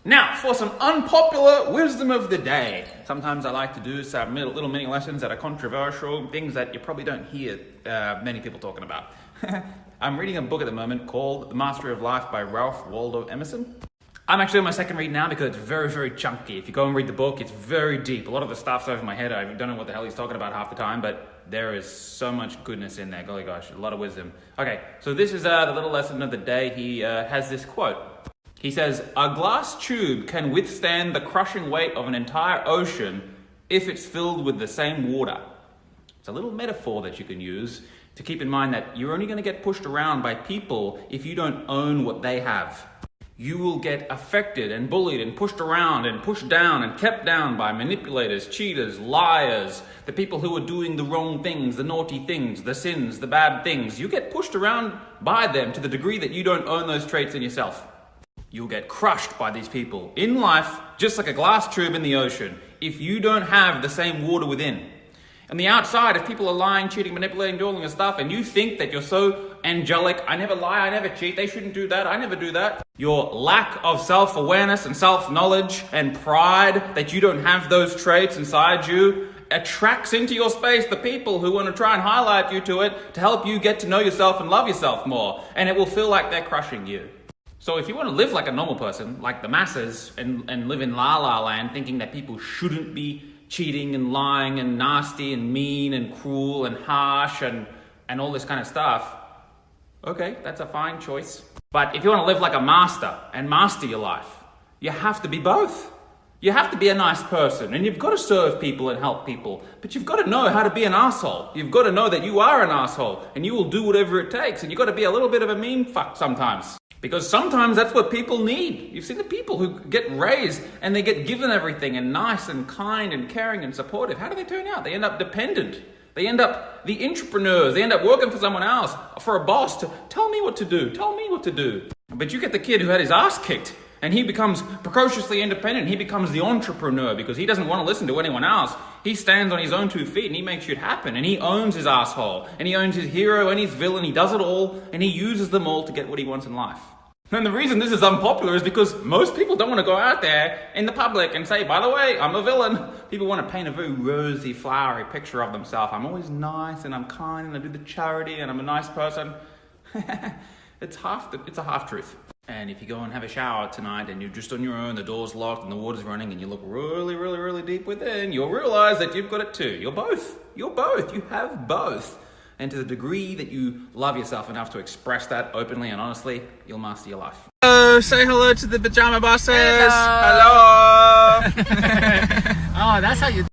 Now, for some unpopular wisdom of the day. Sometimes I like to do some little mini lessons that are controversial, things that you probably don't hear many people talking about. I'm reading a book at the moment called The Mastery of Life by Ralph Waldo Emerson. I'm actually on my second read now because it's very, very chunky. If you go and read the book, it's very deep. A lot of the stuff's over my head. I don't know what the hell he's talking about half the time, but there is so much goodness in there. Golly gosh, a lot of wisdom. Okay, so this is the little lesson of the day. He has this quote. He says, "A glass tube can withstand the crushing weight of an entire ocean if it's filled with the same water." It's a little metaphor that you can use to keep in mind that you're only going to get pushed around by people if you don't own what they have. You will get affected and bullied and pushed around and pushed down and kept down by manipulators, cheaters, liars, the people who are doing the wrong things, the naughty things, the sins, the bad things. You get pushed around by them to the degree that you don't own those traits in yourself. You'll get crushed by these people in life, just like a glass tube in the ocean, if you don't have the same water within. On the outside, if people are lying, cheating, manipulating, doing all this stuff, and you think that you're so angelic, I never lie, I never cheat, they shouldn't do that, I never do that. Your lack of self-awareness and self-knowledge and pride that you don't have those traits inside you attracts into your space the people who want to try and highlight you to it to help you get to know yourself and love yourself more. And it will feel like they're crushing you. So if you want to live like a normal person, like the masses, and live in la-la land thinking that people shouldn't be cheating and lying and nasty and mean and cruel and harsh and all this kind of stuff, okay, that's a fine choice. But if you want to live like a master and master your life, you have to be both. You have to be a nice person and you've got to serve people and help people, but you've got to know how to be an asshole. You've got to know that you are an asshole and you will do whatever it takes, and you've got to be a little bit of a mean fuck sometimes. Because sometimes that's what people need. You've seen the people who get raised and they get given everything and nice and kind and caring and supportive. How do they turn out? They end up dependent. They end up the entrepreneurs. They end up working for someone else, for a boss to tell me what to do, tell me what to do. But you get the kid who had his ass kicked and he becomes precociously independent. He becomes the entrepreneur because he doesn't want to listen to anyone else. He stands on his own 2 feet and he makes shit happen, and he owns his asshole and he owns his hero and his villain. He does it all and he uses them all to get what he wants in life. And the reason this is unpopular is because most people don't want to go out there in the public and say, by the way, I'm a villain. People want to paint a very rosy, flowery picture of themselves. I'm always nice and I'm kind and I do the charity and I'm a nice person. It's a half truth. And if you go and have a shower tonight and you're just on your own, the door's locked and the water's running and you look really, really, really deep within, you'll realize that you've got it too. You're both. You're both. You have both. And to the degree that you love yourself enough to express that openly and honestly, you'll master your life. Hello, say hello to the pajama bosses. Hello. Oh, that's how you